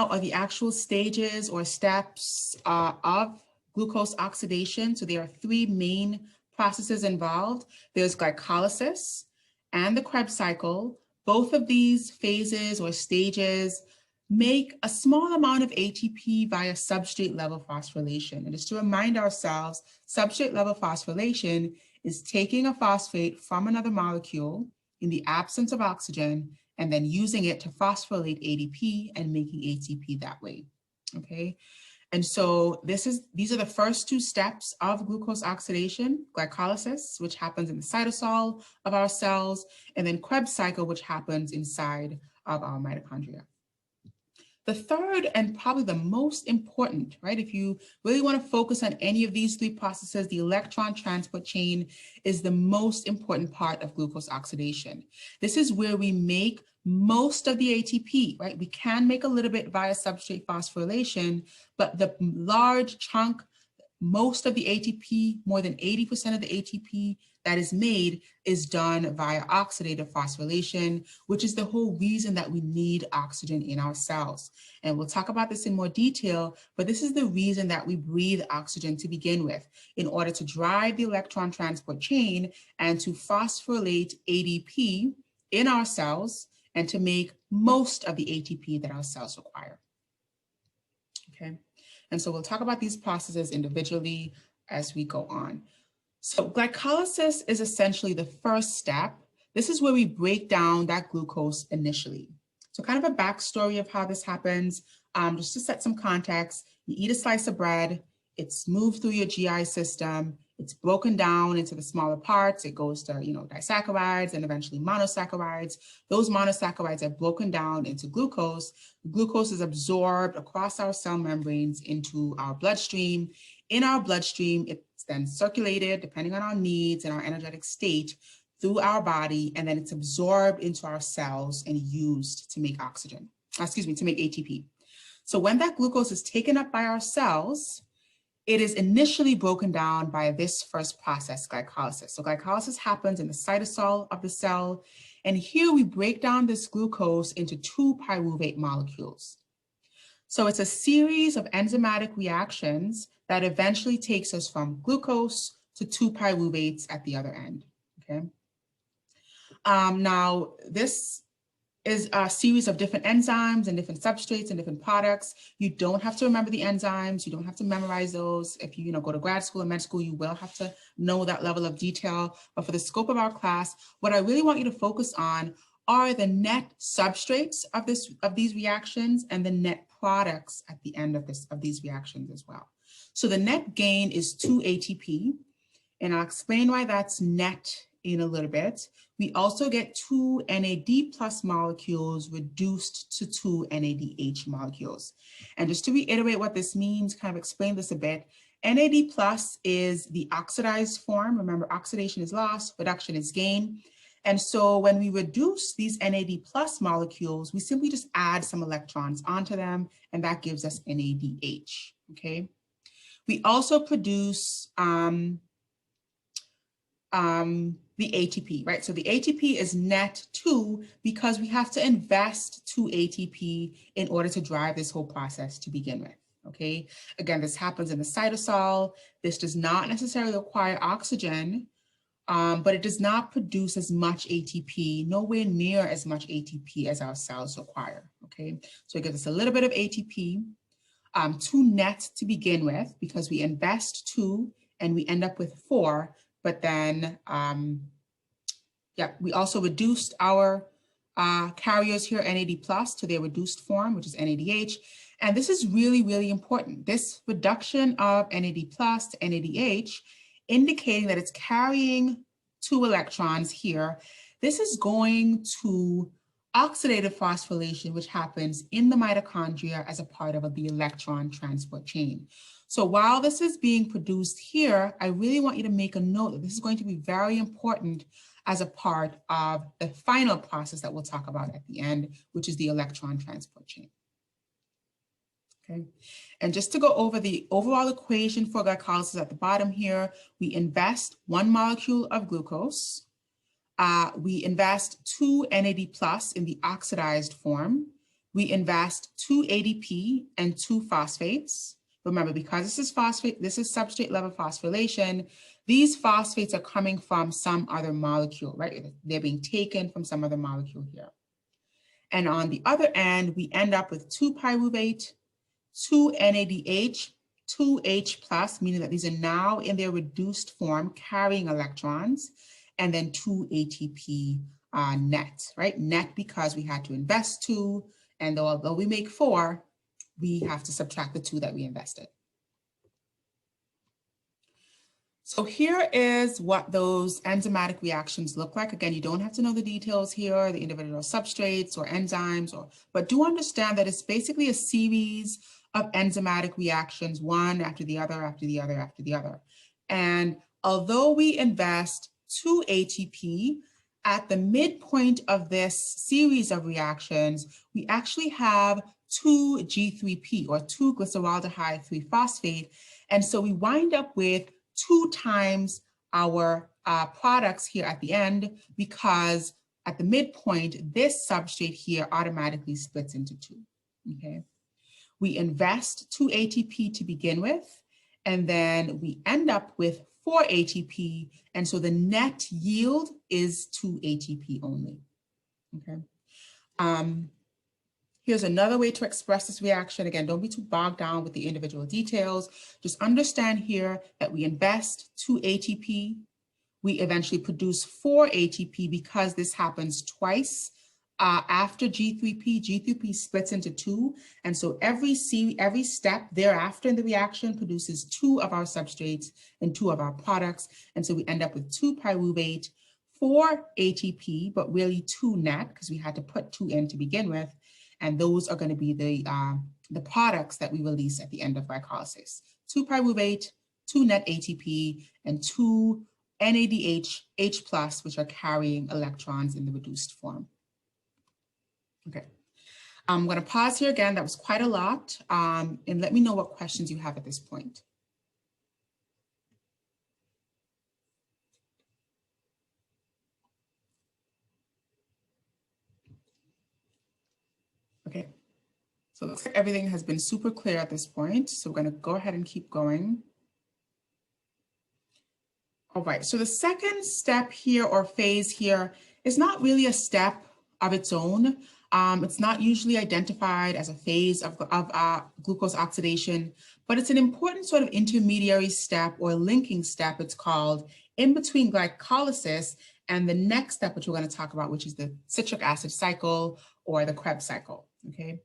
now are the actual stages or steps of glucose oxidation. So there are three main processes involved. There's glycolysis and the Krebs cycle. Both of these phases or stages make a small amount of ATP via substrate level phosphorylation. And just to remind ourselves, substrate level phosphorylation is taking a phosphate from another molecule in the absence of oxygen and then using it to phosphorylate ADP and making ATP that way, okay? And so these are the first two steps of glucose oxidation: glycolysis, which happens in the cytosol of our cells, and then Krebs cycle, which happens inside of our mitochondria. The third and probably the most important, right? If you really want to focus on any of these three processes, the electron transport chain is the most important part of glucose oxidation. This is where we make most of the ATP, right? We can make a little bit via substrate phosphorylation, but the large chunk, most of the ATP, more than 80% of the ATP that is made is done via oxidative phosphorylation, which is the whole reason that we need oxygen in our cells. And we'll talk about this in more detail, but this is the reason that we breathe oxygen to begin with, in order to drive the electron transport chain and to phosphorylate ADP in our cells and to make most of the ATP that our cells require. Okay. And so we'll talk about these processes individually as we go on. So glycolysis is essentially the first step. This is where we break down that glucose initially. So kind of a backstory of how this happens, just to set some context. You eat a slice of bread, it's moved through your GI system, it's broken down into the smaller parts, it goes to, disaccharides and eventually monosaccharides. Those monosaccharides are broken down into glucose. Glucose is absorbed across our cell membranes into our bloodstream. In our bloodstream, it's then circulated, depending on our needs and our energetic state, through our body, and then it's absorbed into our cells and used to make oxygen, to make ATP. So when that glucose is taken up by our cells, it is initially broken down by this first process, glycolysis. So glycolysis happens in the cytosol of the cell. And here we break down this glucose into two pyruvate molecules. So it's a series of enzymatic reactions that eventually takes us from glucose to two pyruvates at the other end, okay? Now, this is a series of different enzymes and different substrates and different products. You don't have to remember the enzymes. You don't have to memorize those. If you, go to grad school or med school, you will have to know that level of detail. But for the scope of our class, what I really want you to focus on are the net substrates of these reactions and the net products at the end of these reactions as well. So the net gain is 2 ATP, and I'll explain why that's net in a little bit. We also get 2 NAD plus molecules reduced to 2 NADH molecules. And just to reiterate what this means, kind of explain this a bit, NAD plus is the oxidized form. Remember, oxidation is loss, reduction is gain. And so when we reduce these NAD plus molecules, we simply just add some electrons onto them, and that gives us NADH, okay? We also produce the ATP, right? So the ATP is net 2 because we have to invest 2 ATP in order to drive this whole process to begin with, okay? Again, this happens in the cytosol. This does not necessarily require oxygen, but it does not produce as much ATP, nowhere near as much ATP as our cells require, okay? So it gives us a little bit of ATP, 2 net to begin with, because we invest 2 and we end up with 4. But then, we also reduced our carriers here, NAD plus, to their reduced form, which is NADH. And this is really, really important. This reduction of NAD plus to NADH, indicating that it's carrying 2 electrons here. This is going to oxidative phosphorylation, which happens in the mitochondria as a part of the electron transport chain. So while this is being produced here, I really want you to make a note that this is going to be very important as a part of the final process that we'll talk about at the end, which is the electron transport chain. Okay, and just to go over the overall equation for glycolysis at the bottom here, we invest 1 molecule of glucose. We invest 2 NAD plus in the oxidized form. We invest 2 ADP and 2 phosphates. Remember, because this is substrate level phosphorylation, these phosphates are coming from some other molecule, right? They're being taken from some other molecule here. And on the other end, we end up with 2 pyruvate, 2 NADH, 2 H+, meaning that these are now in their reduced form carrying electrons, and then 2 ATP net, right? Net because we had to invest 2, and although we make 4, we have to subtract the 2 that we invested. So here is what those enzymatic reactions look like. Again, you don't have to know the details here, the individual substrates or enzymes, but do understand that it's basically a series of enzymatic reactions, one after the other, after the other, after the other. And although we invest 2 ATP, at the midpoint of this series of reactions, we actually have 2 G3P or 2 glyceraldehyde 3-phosphate. And so we wind up with 2 times our products here at the end, because at the midpoint, this substrate here automatically splits into 2, okay? We invest 2 ATP to begin with, and then we end up with 4 ATP, and so the net yield is 2 ATP only, okay? Here's another way to express this reaction. Again, don't be too bogged down with the individual details. Just understand here that we invest 2 ATP. We eventually produce 4 ATP because this happens twice after G3P. G3P splits into 2. And so every step thereafter in the reaction produces 2 of our substrates and 2 of our products. And so we end up with 2 pyruvate, 4 ATP, but really 2 net because we had to put 2 in to begin with. And those are going to be the products that we release at the end of glycolysis. 2 pyruvate, 2 net ATP, and 2 NADH, H+, which are carrying electrons in the reduced form. Okay, I'm going to pause here again. That was quite a lot. And let me know what questions you have at this point. Okay, so it looks like everything has been super clear at this point. So we're going to go ahead and keep going. All right, so the second step here or phase here is not really a step of its own. It's not usually identified as a phase of glucose oxidation, but it's an important sort of intermediary step or linking step, it's called, in between glycolysis and the next step, which we're going to talk about, which is the citric acid cycle or the Krebs cycle, okay?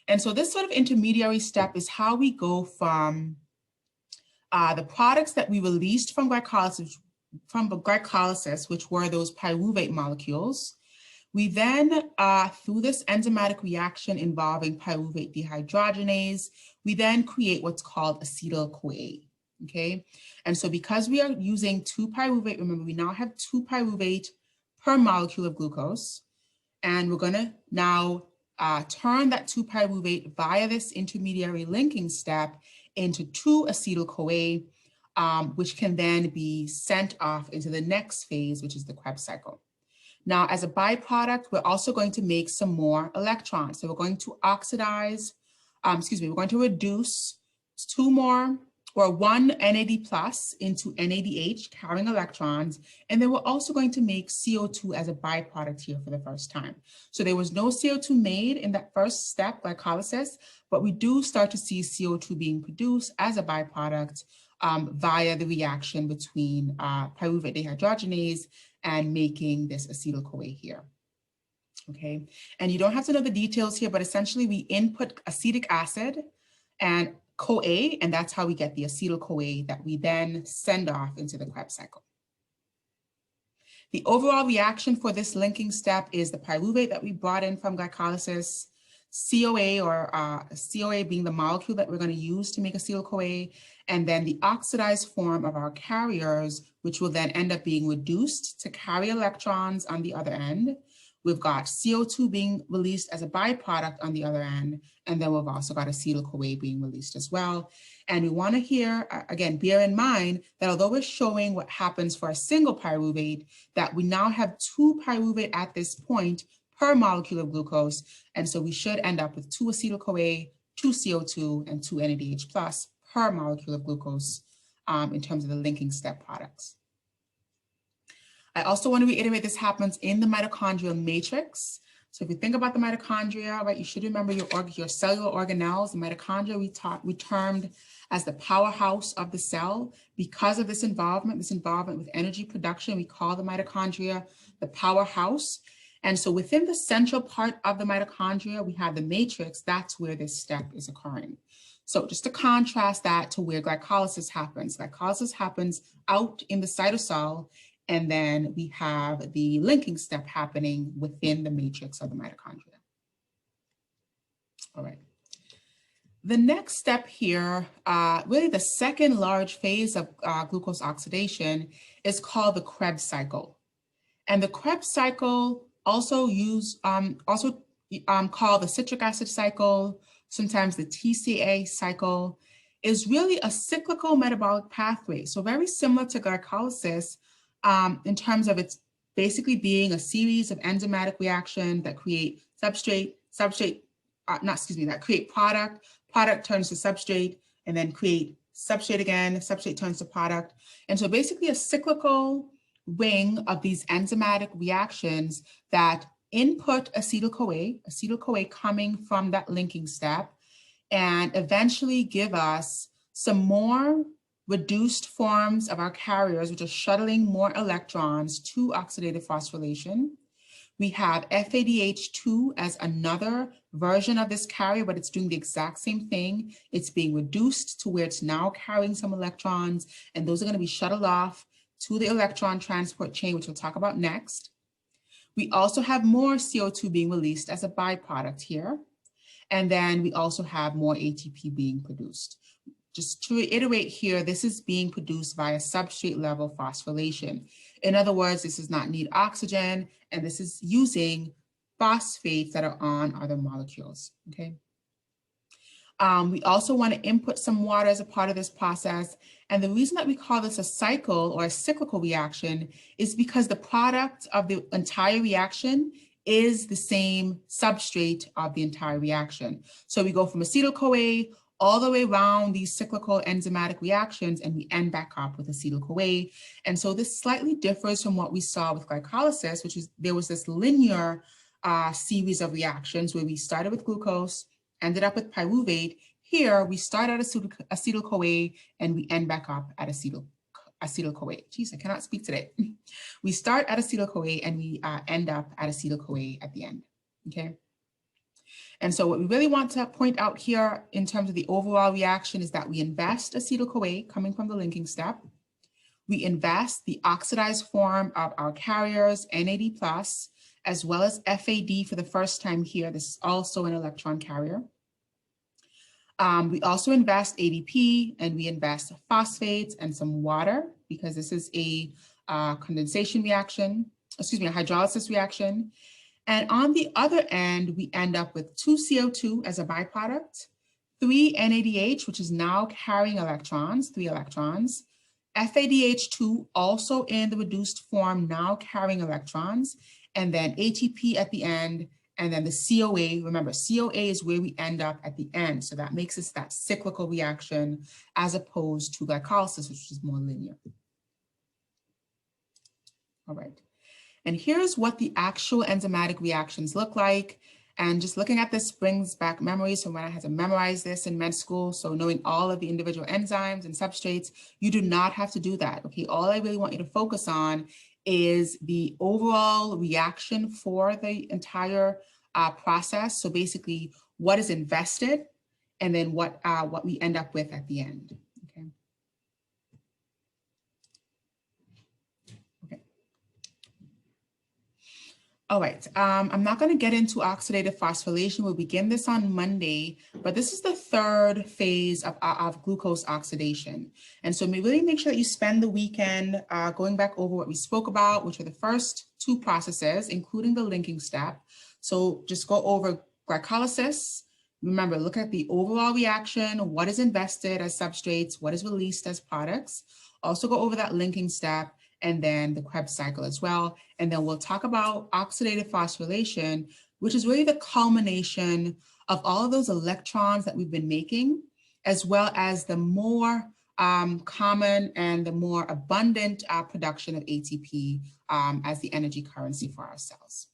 And so this sort of intermediary step is how we go from the products that we released from glycolysis, which were those pyruvate molecules. We then, through this enzymatic reaction involving pyruvate dehydrogenase, we then create what's called acetyl-CoA, okay? And so because we are using 2 pyruvate, remember we now have 2 pyruvate per molecule of glucose, and we're gonna now turn that 2 pyruvate via this intermediary linking step into 2 acetyl-CoA, which can then be sent off into the next phase, which is the Krebs cycle. Now, as a byproduct, we're also going to make some more electrons. So we're going to we're going to reduce 2 more or 1 NAD plus into NADH carrying electrons. And then we're also going to make CO2 as a byproduct here for the first time. So there was no CO2 made in that first step, glycolysis, but we do start to see CO2 being produced as a byproduct via the reaction between pyruvate dehydrogenase and making this acetyl-CoA here, okay? And you don't have to know the details here, but essentially we input acetic acid and CoA, and that's how we get the acetyl-CoA that we then send off into the Krebs cycle. The overall reaction for this linking step is the pyruvate that we brought in from glycolysis, CoA, or CoA being the molecule that we're going to use to make acetyl-CoA, and then the oxidized form of our carriers, which will then end up being reduced to carry electrons on the other end. We've got CO2 being released as a byproduct on the other end, and then we've also got acetyl-CoA being released as well. And we want to here, again, bear in mind that although we're showing what happens for a single pyruvate, that we now have 2 pyruvate at this point per molecule of glucose. And so we should end up with 2 acetyl-CoA, 2 CO2, and 2 NADH plus per molecule of glucose in terms of the linking step products. I also want to reiterate this happens in the mitochondrial matrix. So if you think about the mitochondria, right, you should remember your cellular organelles. The mitochondria we termed as the powerhouse of the cell. Because of this involvement with energy production, we call the mitochondria the powerhouse. And so within the central part of the mitochondria, we have the matrix. That's where this step is occurring. So just to contrast that to where glycolysis happens. Glycolysis happens out in the cytosol, and then we have the linking step happening within the matrix of the mitochondria. All right. The next step here, really the second large phase of glucose oxidation, is called the Krebs cycle. And the Krebs cycle also called the citric acid cycle, sometimes the TCA cycle, is really a cyclical metabolic pathway. So very similar to glycolysis in terms of its basically being a series of enzymatic reactions that create that create product turns to substrate, and then create substrate again, substrate turns to product. And so basically a cyclical ring of these enzymatic reactions that input acetyl-CoA coming from that linking step, and eventually give us some more reduced forms of our carriers, which are shuttling more electrons to oxidative phosphorylation. We have FADH2 as another version of this carrier, but it's doing the exact same thing. It's being reduced to where it's now carrying some electrons, and those are going to be shuttled off to the electron transport chain, which we'll talk about next. We also have more CO2 being released as a byproduct here. And then we also have more ATP being produced. Just to reiterate here, this is being produced via substrate level phosphorylation. In other words, this does not need oxygen, and this is using phosphates that are on other molecules, okay? We also want to input some water as a part of this process. And the reason that we call this a cycle or a cyclical reaction is because the product of the entire reaction is the same substrate of the entire reaction. So we go from acetyl-CoA all the way around these cyclical enzymatic reactions, and we end back up with acetyl-CoA. And so this slightly differs from what we saw with glycolysis, which is there was this linear series of reactions where we started with glucose, ended up with pyruvate. Here, we start at acetyl-CoA and we end back up at acetyl-CoA. Geez, I cannot speak today. We start at acetyl-CoA and we end up at acetyl-CoA at the end, okay? And so what we really want to point out here in terms of the overall reaction is that we invest acetyl-CoA coming from the linking step. We invest the oxidized form of our carriers, NAD+, as well as FAD for the first time here. This is also an electron carrier. We also invest ADP, and we invest phosphates and some water, because this is a condensation reaction, a hydrolysis reaction. And on the other end, we end up with 2 CO2 as a byproduct, 3 NADH, which is now carrying electrons, 3 electrons, FADH2 also in the reduced form, now carrying electrons, and then ATP at the end, and then the CoA. Remember, CoA is where we end up at the end. So that makes us that cyclical reaction as opposed to glycolysis, which is more linear. All right. And here's what the actual enzymatic reactions look like. And just looking at this brings back memories from when I had to memorize this in med school. So knowing all of the individual enzymes and substrates, you do not have to do that. Okay, all I really want you to focus on is the overall reaction for the entire process. So basically what is invested and then what we end up with at the end. Okay. All right, I'm not going to get into oxidative phosphorylation. We'll begin this on Monday, but this is the third phase of glucose oxidation. And so really make sure that you spend the weekend going back over what we spoke about, which are the first 2 processes, including the linking step. So just go over glycolysis. Remember, look at the overall reaction, what is invested as substrates, what is released as products. Also go over that linking step, and then the Krebs cycle as well. And then we'll talk about oxidative phosphorylation, which is really the culmination of all of those electrons that we've been making, as well as the more common and the more abundant production of ATP as the energy currency for our cells.